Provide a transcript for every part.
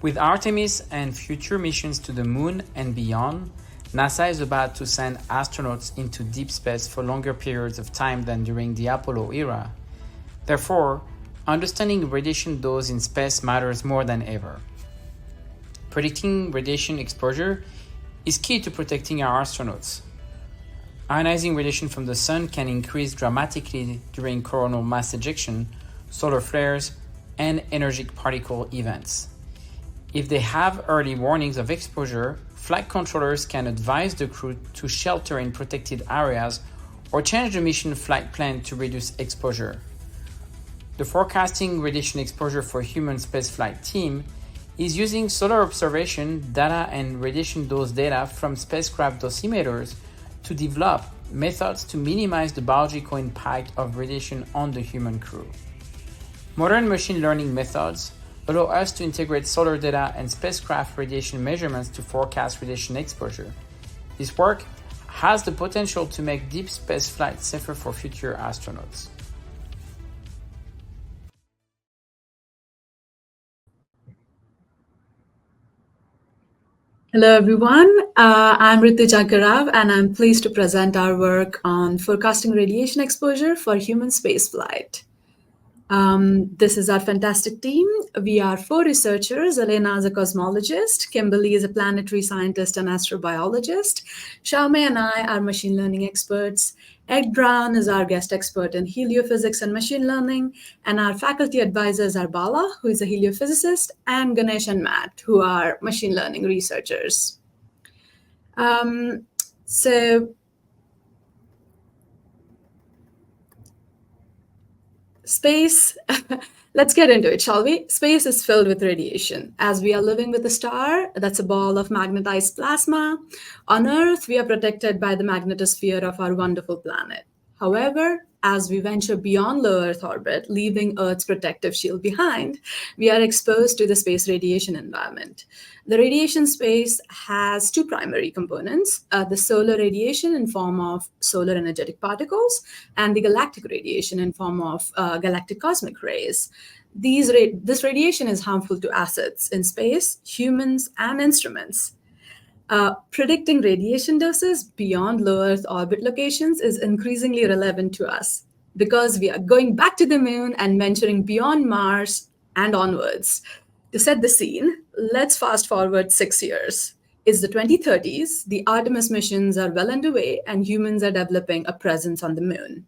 With Artemis and future missions to the moon and beyond, NASA is about to send astronauts into deep space for longer periods of time than during the Apollo era. Therefore, understanding radiation dose in space matters more than ever. Predicting radiation exposure is key to protecting our astronauts. Ionizing radiation from the sun can increase dramatically during coronal mass ejection, solar flares, and energetic particle events. If they have early warnings of exposure, flight controllers can advise the crew to shelter in protected areas or change the mission flight plan to reduce exposure. The Forecasting Radiation Exposure for Human Spaceflight team is using solar observation data and radiation dose data from spacecraft dosimeters to develop methods to minimize the biological impact of radiation on the human crew. Modern machine learning methods allow us to integrate solar data and spacecraft radiation measurements to forecast radiation exposure. This work has the potential to make deep space flight safer for future astronauts. Hello, everyone. I'm Ritu Jankarav, and I'm pleased to present our work on forecasting radiation exposure for human spaceflight. This is our fantastic team. We are 4 researchers. Elena is a cosmologist, Kimberly is a planetary scientist and astrobiologist, Xiaomei and I are machine learning experts, Ed Brown is our guest expert in heliophysics and machine learning, and our faculty advisors are Bala, who is a heliophysicist, and Ganesh and Matt, who are machine learning researchers. Space, let's get into it, shall we? Space is filled with radiation. As we are living with a star, that's a ball of magnetized plasma. On Earth, we are protected by the magnetosphere of our wonderful planet. However, as we venture beyond low Earth orbit, leaving Earth's protective shield behind, we are exposed to the space radiation environment. The radiation space has 2 primary components, the solar radiation in form of solar energetic particles and the galactic radiation in form of galactic cosmic rays. This radiation is harmful to assets in space, humans, and instruments. Predicting radiation doses beyond low Earth orbit locations is increasingly relevant to us because we are going back to the moon and venturing beyond Mars and onwards. To set the scene, let's fast forward 6 years. It's the 2030s, the Artemis missions are well underway, and humans are developing a presence on the moon.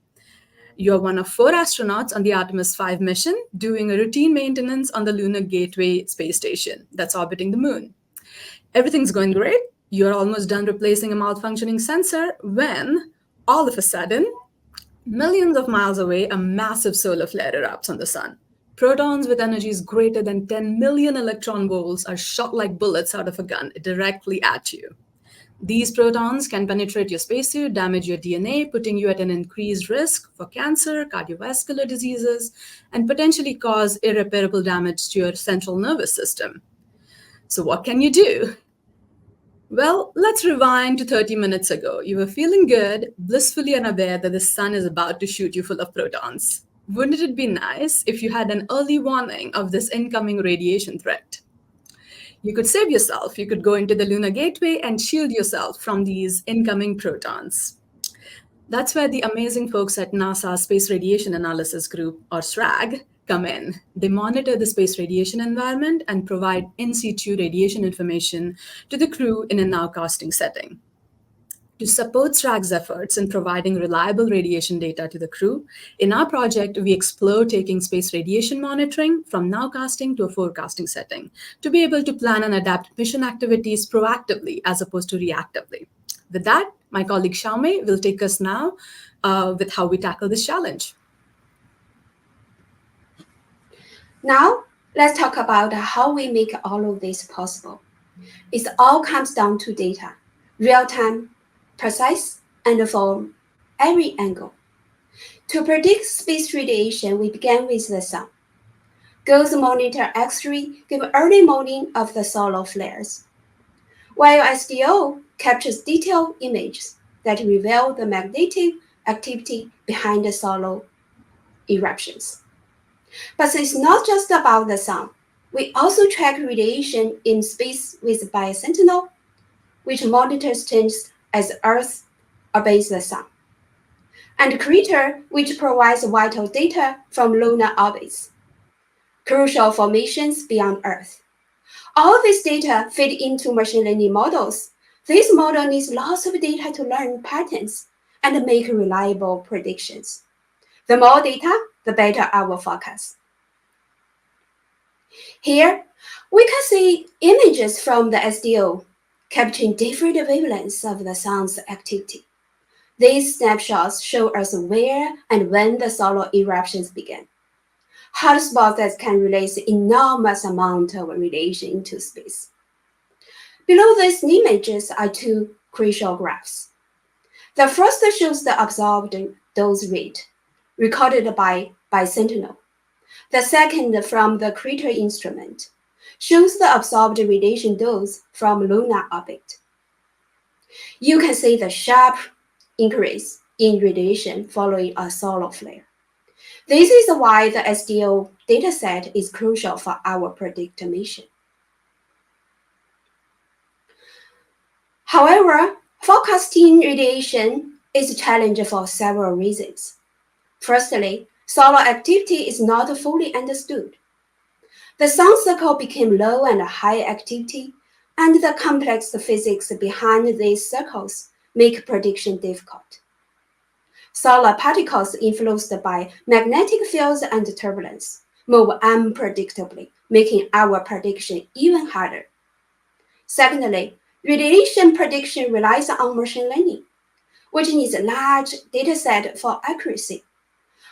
You're one of 4 astronauts on the Artemis 5 mission doing a routine maintenance on the Lunar Gateway space station that's orbiting the moon. Everything's going great. You're almost done replacing a malfunctioning sensor when, all of a sudden, millions of miles away, a massive solar flare erupts on the sun. Protons with energies greater than 10 million electron volts are shot like bullets out of a gun directly at you. These protons can penetrate your spacesuit, damage your DNA, putting you at an increased risk for cancer, cardiovascular diseases, and potentially cause irreparable damage to your central nervous system. So what can you do? Well, let's rewind to 30 minutes ago. You were feeling good, blissfully unaware that the sun is about to shoot you full of protons. Wouldn't it be nice if you had an early warning of this incoming radiation threat? You could save yourself. You could go into the Lunar Gateway and shield yourself from these incoming protons. That's where the amazing folks at NASA's Space Radiation Analysis Group, or SRAG, come in. They monitor the space radiation environment and provide in situ radiation information to the crew in a nowcasting setting. To support SRAG's efforts in providing reliable radiation data to the crew, in our project, we explore taking space radiation monitoring from nowcasting to a forecasting setting to be able to plan and adapt mission activities proactively as opposed to reactively. With that, my colleague Xiaomei will take us now with how we tackle this challenge. Now, let's talk about how we make all of this possible. It all comes down to data, real-time, precise, and from every angle. To predict space radiation, we began with the sun. Goes monitor X-ray give early warning of the solar flares, while SDO captures detailed images that reveal the magnetic activity behind the solar eruptions. But it's not just about the sun. We also track radiation in space with Biosentinel, which monitors things as Earth obeys the Sun, and Crater, which provides vital data from lunar orbits, crucial for missions beyond Earth. All this data feed into machine learning models. This model needs lots of data to learn patterns and make reliable predictions. The more data, the better our forecast. Here, we can see images from the SDO capturing different wavelengths of the sun's activity. These snapshots show us where and when the solar eruptions began. Hotspots that can release enormous amount of radiation into space. Below these images are two crucial graphs. The first shows the absorbed dose rate, recorded by Sentinel. The second, from the Crater instrument, shows the absorbed radiation dose from lunar orbit. You can see the sharp increase in radiation following a solar flare. This is why the SDO dataset is crucial for our predictor mission. However, forecasting radiation is a challenge for several reasons. Firstly, solar activity is not fully understood. The sun cycle became low and high activity, and the complex physics behind these cycles make prediction difficult. Solar particles influenced by magnetic fields and turbulence move unpredictably, making our prediction even harder. Secondly, radiation prediction relies on machine learning, which needs a large dataset for accuracy.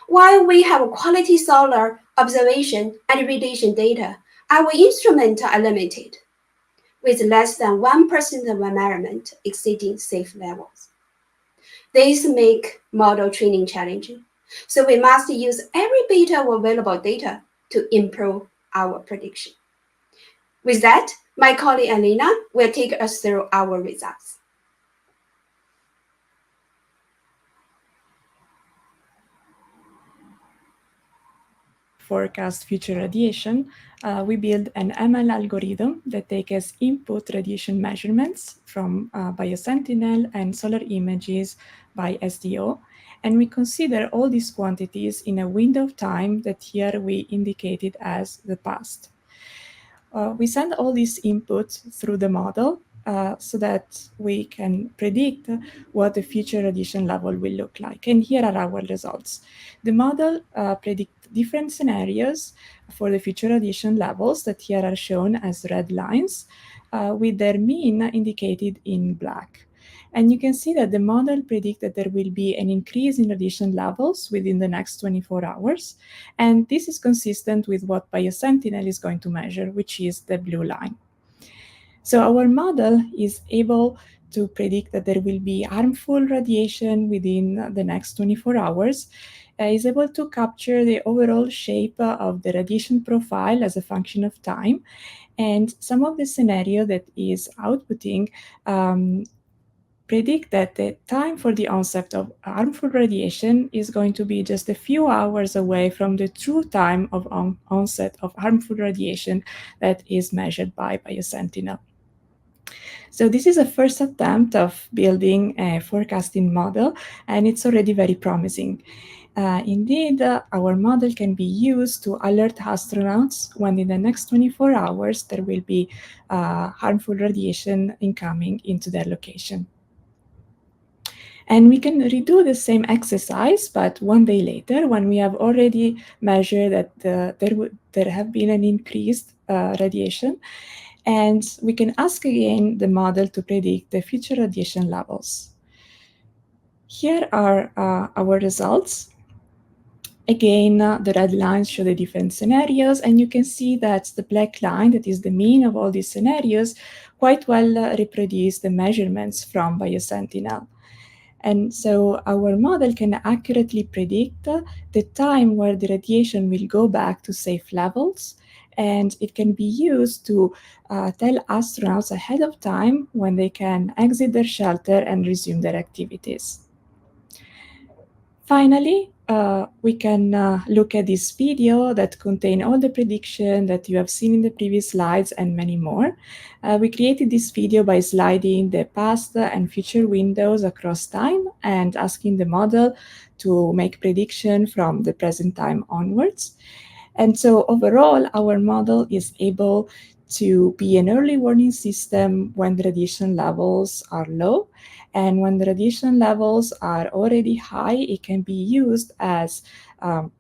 While we have quality solar observation and radiation data, our instruments are limited, with less than 1% of environment exceeding safe levels. This makes model training challenging, so we must use every bit of available data to improve our prediction. With that, my colleague Alina will take us through our results. Forecast future radiation, we build an ML algorithm that takes as input radiation measurements from Biosentinel and solar images by SDO, and we consider all these quantities in a window of time that here we indicated as the past. We send all these inputs through the model so that we can predict what the future radiation level will look like. And here are our results. The model predicts different scenarios for the future radiation levels that here are shown as red lines, with their mean indicated in black. And you can see that the model predicts that there will be an increase in radiation levels within the next 24 hours. And this is consistent with what Biosentinel is going to measure, which is the blue line. So our model is able to predict that there will be harmful radiation within the next 24 hours, is able to capture the overall shape of the radiation profile as a function of time. And some of the scenario that is outputting predict that the time for the onset of harmful radiation is going to be just a few hours away from the true time of onset of harmful radiation that is measured by Biosentinel. So this is a first attempt of building a forecasting model, and it's already very promising. Indeed, our model can be used to alert astronauts when in the next 24 hours there will be harmful radiation incoming into their location. And we can redo the same exercise, but one day later, when we have already measured that there have been an increased radiation, and we can ask again the model to predict the future radiation levels. Here are our results. Again, the red lines show the different scenarios, and you can see that the black line, that is the mean of all these scenarios, quite well reproduce the measurements from Biosentinel. And so our model can accurately predict the time where the radiation will go back to safe levels, and it can be used to tell astronauts ahead of time when they can exit their shelter and resume their activities. Finally, we can look at this video that contains all the prediction that you have seen in the previous slides and many more. We created this video by sliding the past and future windows across time and asking the model to make prediction from the present time onwards. And so overall, our model is able to be an early warning system when the radiation levels are low. And when the radiation levels are already high, it can be used as a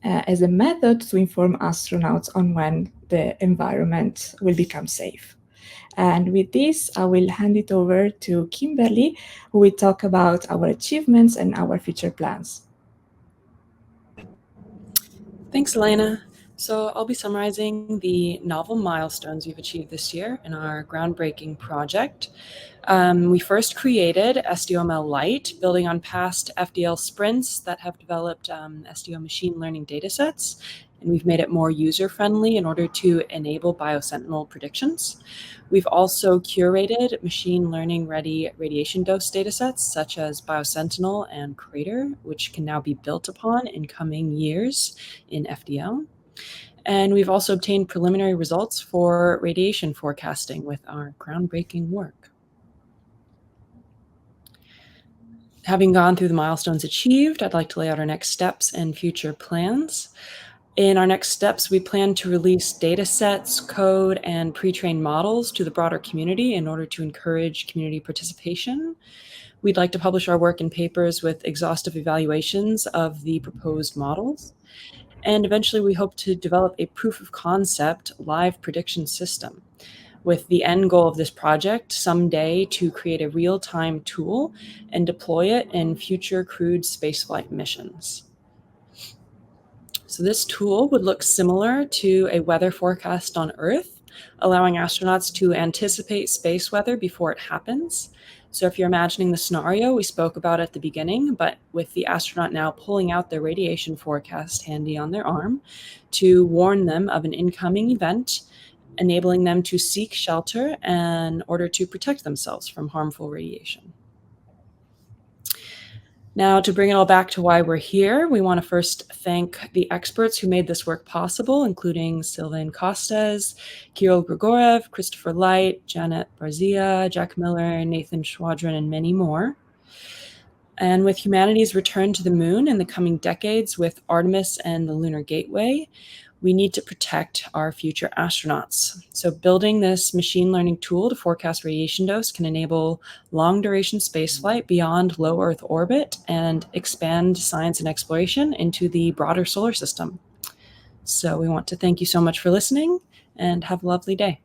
method to inform astronauts on when the environment will become safe. And with this, I will hand it over to Kimberly, who will talk about our achievements and our future plans. Thanks, Elena. So I'll be summarizing the novel milestones we've achieved this year in our groundbreaking project. We first created SDO-ML Lite, building on past FDL sprints that have developed SDO machine learning datasets, and we've made it more user-friendly in order to enable biosentinel predictions. We've also curated machine learning-ready radiation dose datasets such as Biosentinel and Crater, which can now be built upon in coming years in FDL. And we've also obtained preliminary results for radiation forecasting with our groundbreaking work. Having gone through the milestones achieved, I'd like to lay out our next steps and future plans. In our next steps, we plan to release data sets, code, and pre-trained models to the broader community in order to encourage community participation. We'd like to publish our work in papers with exhaustive evaluations of the proposed models. And eventually, we hope to develop a proof of concept live prediction system, with the end goal of this project someday to create a real-time tool and deploy it in future crewed spaceflight missions. So this tool would look similar to a weather forecast on Earth, allowing astronauts to anticipate space weather before it happens. So if you're imagining the scenario we spoke about at the beginning, but with the astronaut now pulling out their radiation forecast handy on their arm to warn them of an incoming event, enabling them to seek shelter in order to protect themselves from harmful radiation. Now, to bring it all back to why we're here, we want to first thank the experts who made this work possible, including Sylvain Costes, Kirill Grigorev, Christopher Light, Janet Barzia, Jack Miller, Nathan Schwadron, and many more. And with humanity's return to the moon in the coming decades with Artemis and the Lunar Gateway, we need to protect our future astronauts. So building this machine learning tool to forecast radiation dose can enable long-duration spaceflight beyond low Earth orbit and expand science and exploration into the broader solar system. So we want to thank you so much for listening and have a lovely day.